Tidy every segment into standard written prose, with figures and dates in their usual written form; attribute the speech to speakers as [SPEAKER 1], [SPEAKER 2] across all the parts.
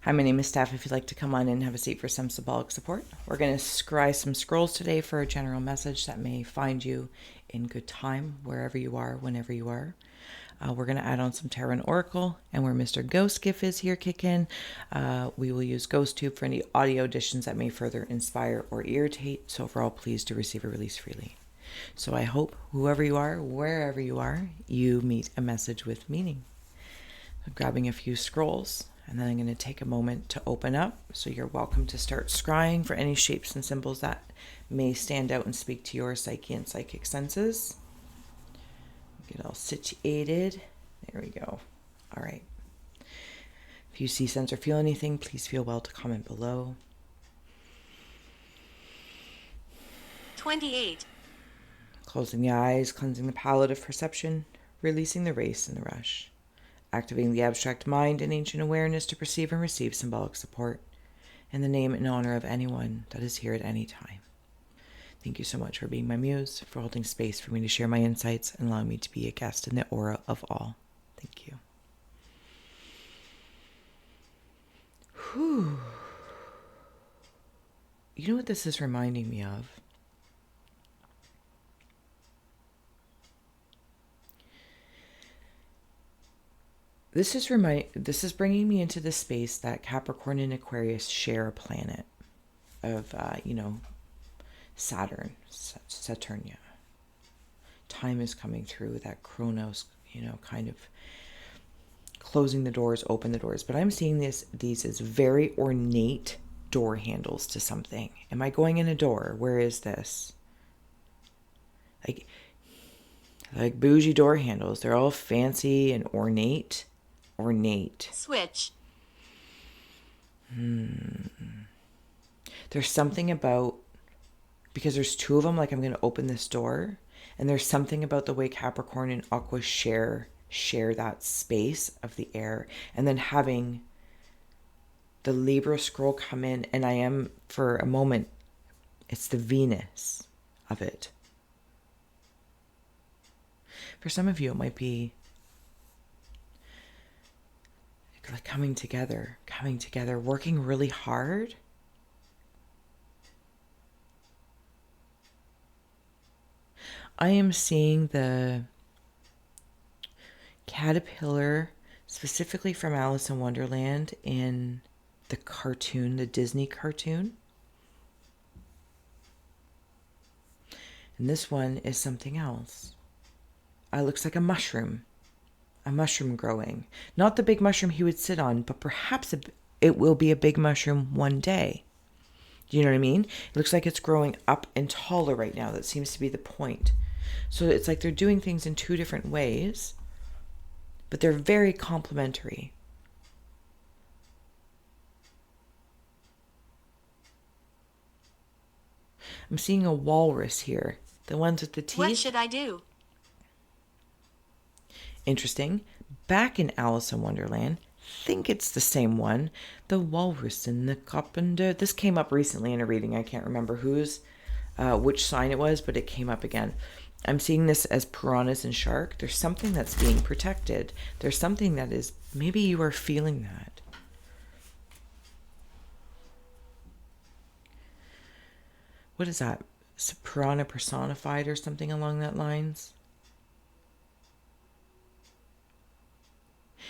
[SPEAKER 1] Hi, my name is Steph. If you'd like to come on in and have a seat for some symbolic support, we're going to scry some scrolls today for a general message that may find you in good time, wherever you are, whenever you are. We're going to add on some Tarot and Oracle, and where Mr. Ghost Gift is here kick in, we will use GhostTube for any audio additions that may further inspire or irritate. So overall, please do receive a release freely. So I hope whoever you are, wherever you are, you meet a message with meaning. I'm grabbing a few scrolls, and then I'm going to take a moment to open up. So you're welcome to start scrying for any shapes and symbols that may stand out and speak to your psyche and psychic senses. Get all situated. There we go. All right. If you see, sense, or feel anything, please feel well to comment below.
[SPEAKER 2] 28.
[SPEAKER 1] Closing the eyes, cleansing the palette of perception, releasing the race and the rush. Activating the abstract mind and ancient awareness to perceive and receive symbolic support in the name and honor of anyone that is here at any time. Thank you so much for being my muse, for holding space for me to share my insights and allowing me to be a guest in the aura of all. Thank you. Whew. You know what this is reminding me of? This is bringing me into the space that Capricorn and Aquarius share a planet of, Saturnia. Time is coming through, that Chronos, kind of closing the doors, open the doors. But I'm seeing these as very ornate door handles to something. Am I going in a door? Where is this? Like bougie door handles. They're all fancy and ornate.
[SPEAKER 2] Switch.
[SPEAKER 1] There's something about, because there's two of them, like I'm going to open this door, and there's something about the way Capricorn and Aqua share that space of the air, and then having the Libra scroll come in, and I am, for a moment, it's the Venus of it. For some of you, it might be like coming together, working really hard. I am seeing the caterpillar, specifically from Alice in Wonderland, in the cartoon, the Disney cartoon. And this one is something else. It looks like a mushroom growing. Not the big mushroom he would sit on, but perhaps it will be a big mushroom one day. Do you know what I mean? It looks like it's growing up and taller right now. That seems to be the point. So it's like they're doing things in two different ways, but they're very complementary. I'm seeing a walrus here. The ones with the teeth.
[SPEAKER 2] What should I do?
[SPEAKER 1] Interesting. Back in Alice in Wonderland, think it's the same one. The walrus and the carpenter. This came up recently in a reading. I can't remember which sign it was, but it came up again. I'm seeing this as piranhas and shark. There's something that's being protected. There's something that is, maybe you are feeling that. What is that? Piranha personified or something along that lines?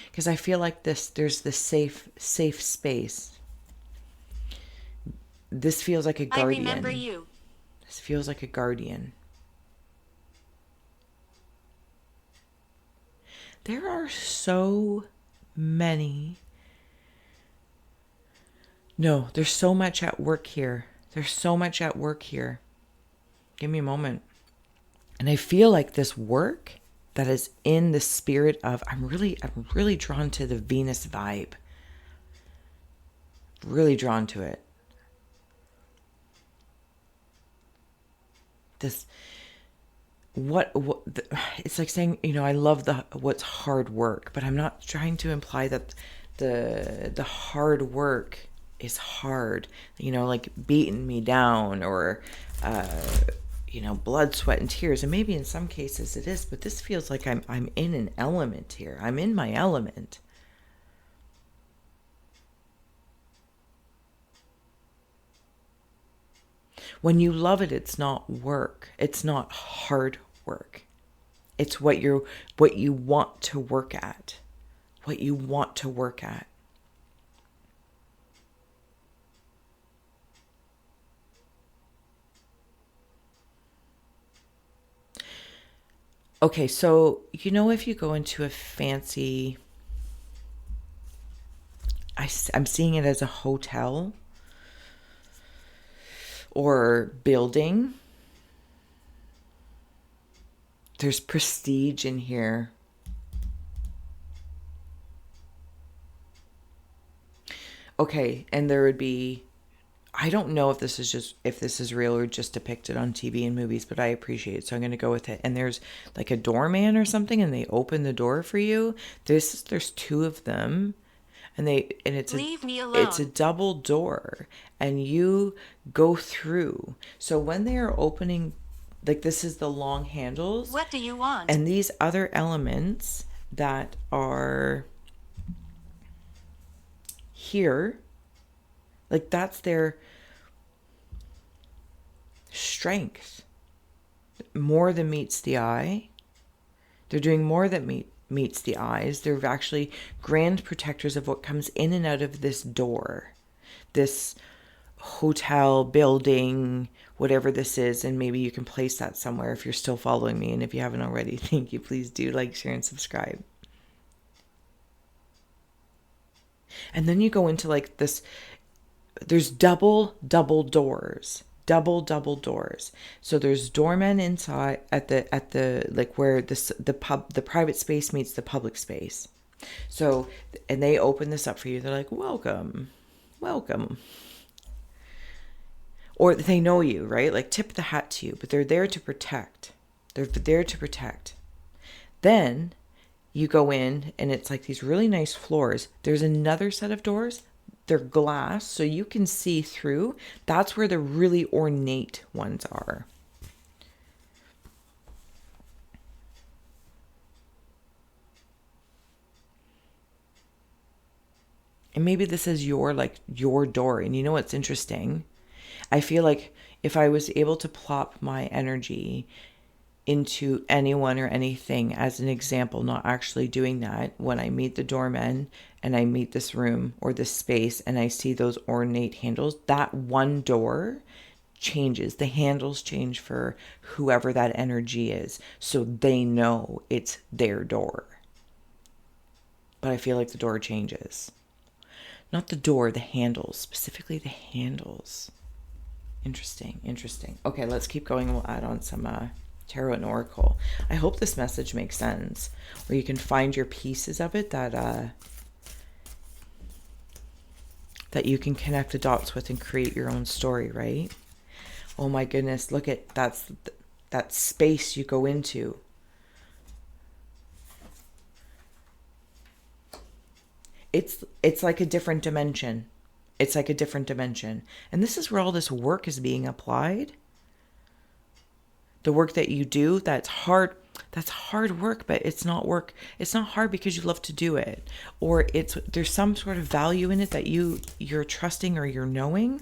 [SPEAKER 1] Because I feel like there's this safe space. This feels like a guardian.
[SPEAKER 2] I remember you.
[SPEAKER 1] This feels like a guardian. There are so many. No, there's so much at work here. Give me a moment. And I feel like this work that is in the spirit of, I'm really drawn to the Venus vibe. Really drawn to it. It's like saying, I love what's hard work, but I'm not trying to imply that the hard work is hard, like beating me down or, blood, sweat, and tears. And maybe in some cases it is, but this feels like I'm in an element here. I'm in my element. When you love it, it's not work. It's not hard work. It's what you want to work at. What you want to work at. Okay, so if you go into a fancy, I'm seeing it as a hotel or building. There's prestige in here. Okay, and there would be, I don't know if this is real or just depicted on TV and movies, but I appreciate it, so I'm going to go with it. And there's like a doorman or something, and they open the door for you. There's two of them, and it's
[SPEAKER 2] Leave me alone.
[SPEAKER 1] It's a double door, and you go through. So when they are opening, like, this is the long handles.
[SPEAKER 2] What do you want?
[SPEAKER 1] And these other elements that are here, like, that's their strength. More than meets the eye. They're doing more than meets the eyes. They're actually grand protectors of what comes in and out of this door. This hotel, building, whatever this is. And maybe you can place that somewhere if you're still following me. And if you haven't already, thank you. Please do like, share, and subscribe. And then you go into like this, there's double doors. Double doors. So there's doormen inside at the like where the private space meets the public space. So, and they open this up for you. They're like, welcome. Or they know you, right? Like, tip the hat to you, but they're there to protect. Then you go in and it's like these really nice floors. There's another set of doors. They're glass, so you can see through. That's where the really ornate ones are. And maybe this is your door. And you know what's interesting? I feel like if I was able to plop my energy into anyone or anything as an example, not actually doing that, when I meet the doorman and I meet this room or this space and I see those ornate handles, that one door changes. The handles change for whoever that energy is, so they know it's their door. But I feel like the door changes. Not the door, the handles, specifically the handles. Interesting. Okay, let's keep going. We'll add on some Tarot and Oracle. I hope this message makes sense, where you can find your pieces of it that you can connect the dots with and create your own story, right? Oh my goodness, look at that space you go into. It's like a different dimension. It's like a different dimension. And this is where all this work is being applied. The work that you do, that's hard work, but it's not work. It's not hard because you love to do it. Or there's some sort of value in it that you're trusting or you're knowing.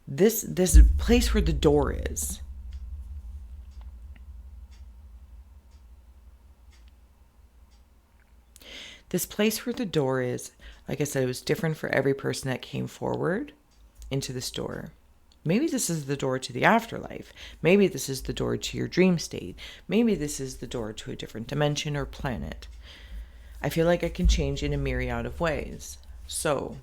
[SPEAKER 1] This place where the door is. This place where the door is, like I said, it was different for every person that came forward into this door. Maybe this is the door to the afterlife. Maybe this is the door to your dream state. Maybe this is the door to a different dimension or planet. I feel like it can change in a myriad of ways. So,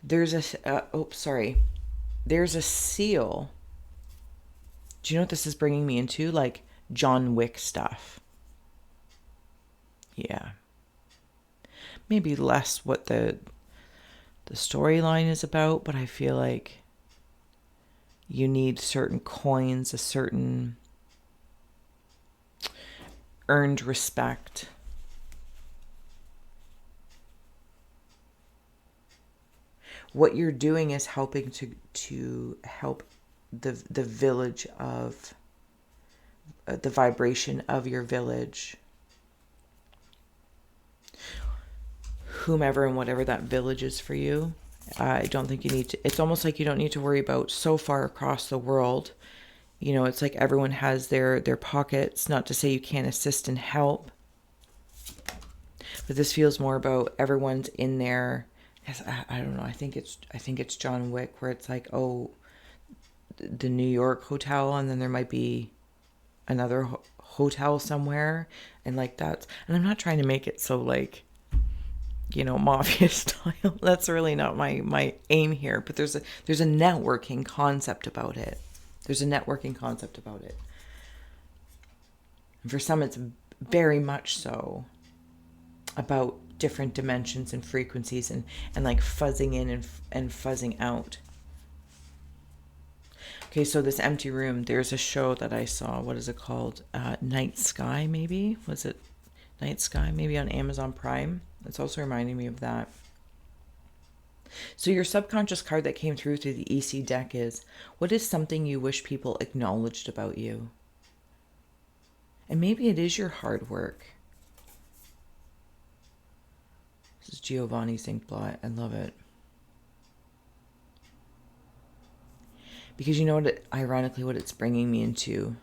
[SPEAKER 1] there's a seal. Do you know what this is bringing me into? Like John Wick stuff. Yeah. Maybe less what the storyline is about, but I feel like you need certain coins, a certain earned respect. What you're doing is helping to help the village of the vibration of your village, whomever and whatever that village is for you. I don't think you need to, it's almost like you don't need to worry about so far across the world. You know, it's like everyone has their pockets, not to say you can't assist and help, but this feels more about everyone's in there. I don't know. I think it's John Wick, where it's like, oh, the New York hotel, and then there might be another hotel somewhere, and like that. And I'm not trying to make it so like, you know, mafia style. That's really not my aim here. But there's a networking concept about it. There's a networking concept about it. And for some, it's very much so about different dimensions and frequencies, and like fuzzing in and fuzzing out. Okay, so this empty room, there's a show that I saw. What is it called? Night Sky, maybe? Was it Night Sky? Maybe on Amazon Prime. It's also reminding me of that. So your subconscious card that came through the EC deck is, what is something you wish people acknowledged about you? And maybe it is your hard work. This is Giovanni's Inkblot. I love it. Because you know what, ironically, what it's bringing me into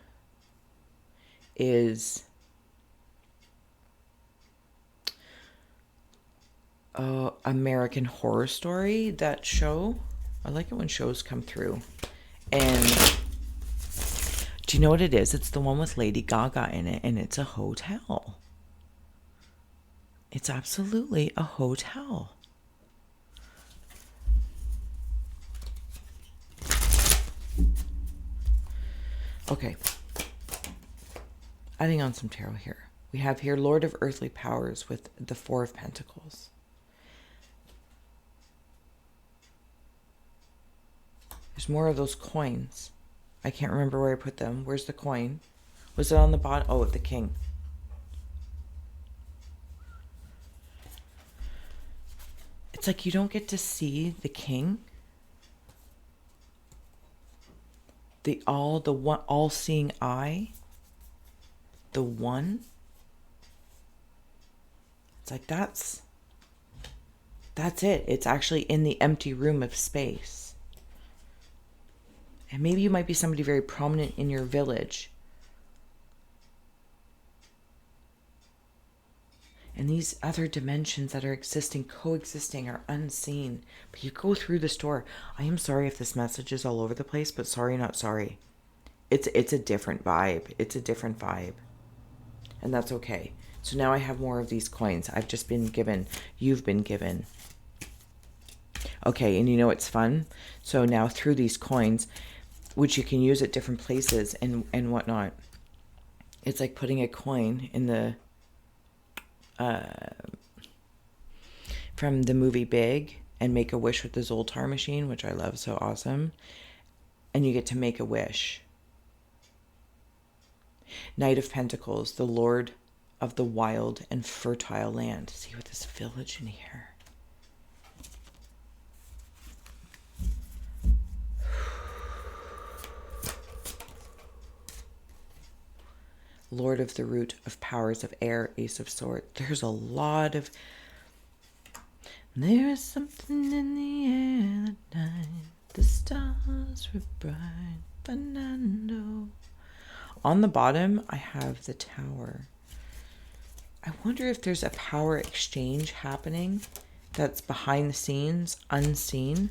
[SPEAKER 1] is American Horror Story, that show. I like it when shows come through. And do you know what it is? It's the one with Lady Gaga in it, and it's a hotel. It's absolutely a hotel. Okay. Adding on some tarot here. We have here Lord of Earthly Powers with the Four of Pentacles. There's more of those coins. I can't remember where I put them. Where's the coin? Was it on the bottom? Oh, the king. It's like you don't get to see the king. The one all-seeing eye. The one. It's like that's it. It's actually in the empty room of space. And maybe you might be somebody very prominent in your village. And these other dimensions that are coexisting, are unseen. But you go through this door. I am sorry if this message is all over the place, but sorry, not sorry. It's a different vibe. It's a different vibe. And that's okay. So now I have more of these coins. I've just been given. You've been given. Okay, and you know what's fun? So now through these coins, which you can use at different places and whatnot, it's like putting a coin in the from the movie Big and Make a Wish with the Zoltar machine, which I love, so awesome. And you get to make a wish. Knight of Pentacles, the Lord of the wild and fertile land. See with this village in here. Lord of the root of powers of air, Ace of Swords. There's a lot of... There is something in the air that night. The stars were bright. Fernando. On the bottom, I have the Tower. I wonder if there's a power exchange happening that's behind the scenes, unseen.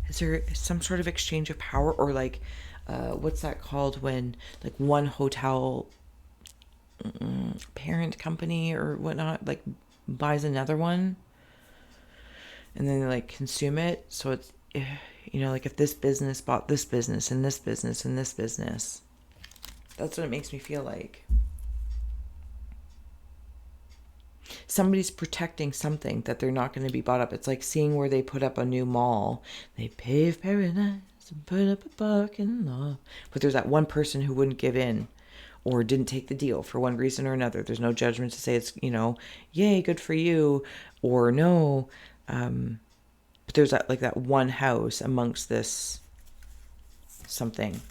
[SPEAKER 1] Is there some sort of exchange of power, or like, what's that called when like one hotel parent company or whatnot like buys another one and then they like consume it? So it's, you know, like if this business bought this business and this business and this business. That's what it makes me feel like. Somebody's protecting something that they're not going to be bought up. It's like seeing where they put up a new mall. They pave paradise and put up a parking lot. But there's that one person who wouldn't give in or didn't take the deal for one reason or another. There's no judgment to say it's, you know, yay, good for you, or no. But there's that, like that one house amongst this something.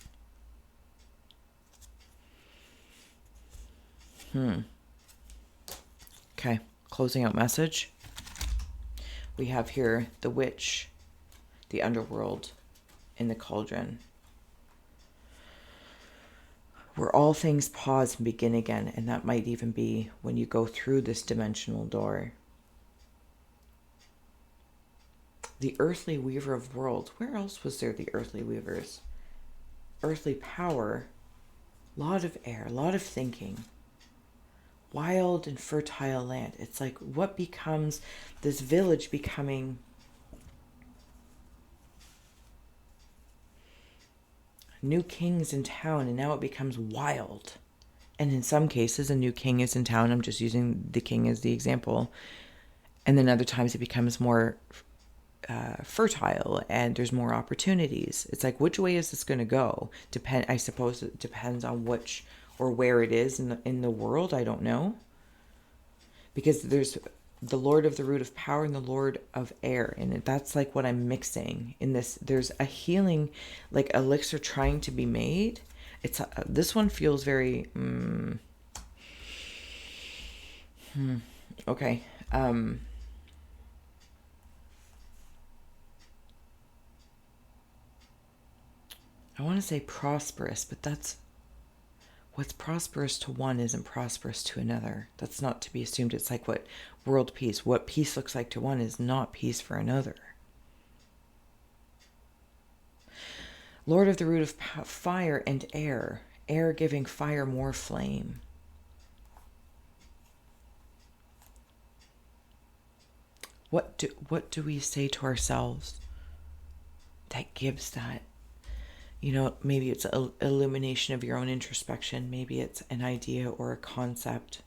[SPEAKER 1] Okay, closing out message. We have here the witch, the underworld, in the cauldron. Where all things pause and begin again, and that might even be when you go through this dimensional door. The earthly weaver of worlds. Where else was there the earthly weavers? Earthly power, lot of air, lot of thinking. Wild and fertile land. It's like what becomes this village becoming new kings in town, and now it becomes wild. And in some cases, a new king is in town. I'm just using the king as the example. And then other times it becomes more fertile and there's more opportunities. It's like, which way is this going to go? I suppose it depends on which or where it is in the world. I don't know. Because there's the Lord of the root of power and the Lord of air. And that's like what I'm mixing in this. There's a healing, like elixir trying to be made. This one feels very, okay. I want to say prosperous, but that's what's prosperous to one isn't prosperous to another. That's not to be assumed. It's like what world peace, what peace looks like to one is not peace for another. Lord of the root of fire and air, air giving fire more flame. What do we say to ourselves that gives that? You know, maybe it's an illumination of your own introspection. Maybe it's an idea or a concept.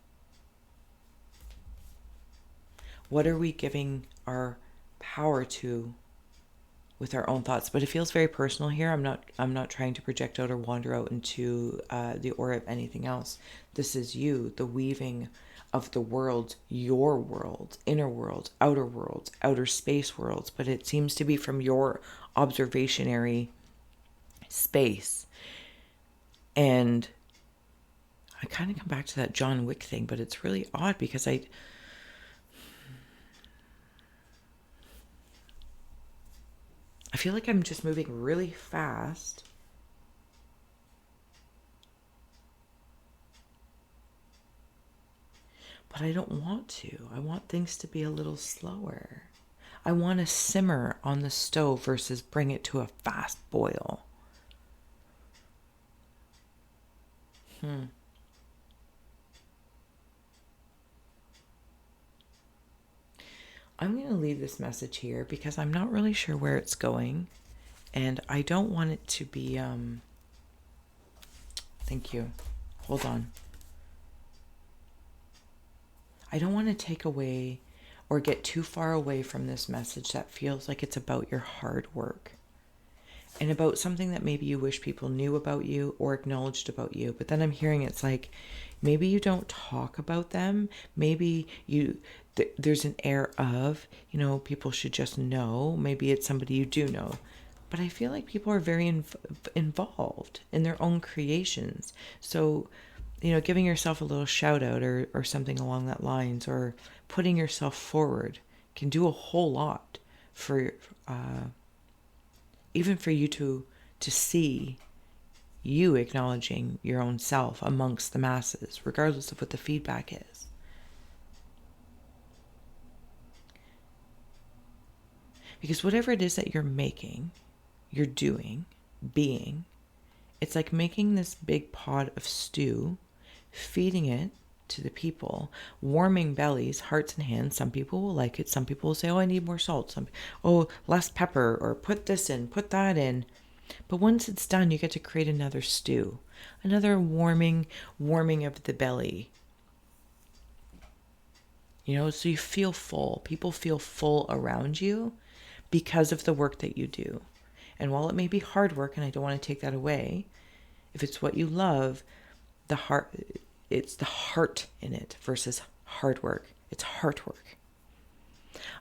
[SPEAKER 1] What are we giving our power to with our own thoughts? But it feels very personal here. I'm not trying to project out or wander out into the aura of anything else. This is you, the weaving of the world, your world, inner world, outer space worlds. But it seems to be from your observationary space. And I kind of come back to that John Wick thing, but it's really odd because I feel like I'm just moving really fast. But I don't want to. I want things to be a little slower. I want to simmer on the stove versus bring it to a fast boil. I'm going to leave this message here because I'm not really sure where it's going. And I don't want it to be... Thank you. Hold on. I don't want to take away or get too far away from this message that feels like it's about your hard work. And about something that maybe you wish people knew about you or acknowledged about you. But then I'm hearing it's like, maybe you don't talk about them. Maybe there's an air of, people should just know. Maybe it's somebody you do know. But I feel like people are very involved in their own creations. So, giving yourself a little shout out or something along that lines, or putting yourself forward can do a whole lot for... even for you to see you acknowledging your own self amongst the masses, regardless of what the feedback is. Because whatever it is that you're making, you're doing, being, it's like making this big pot of stew, feeding it to the people, warming bellies, hearts and hands. Some people will like it. Some people will say, oh, I need more salt. Less pepper, or put this in, put that in. But once it's done, you get to create another stew, another warming of the belly. So you feel full. People feel full around you because of the work that you do. And while it may be hard work, and I don't want to take that away, if it's what you love, it's the heart in it versus hard work. It's heart work.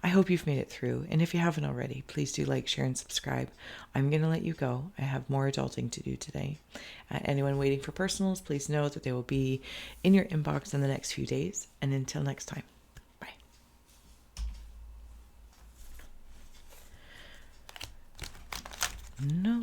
[SPEAKER 1] I hope you've made it through. And if you haven't already, please do like, share, and subscribe. I'm going to let you go. I have more adulting to do today. Anyone waiting for personals, please know that they will be in your inbox in the next few days. And until next time, bye. No.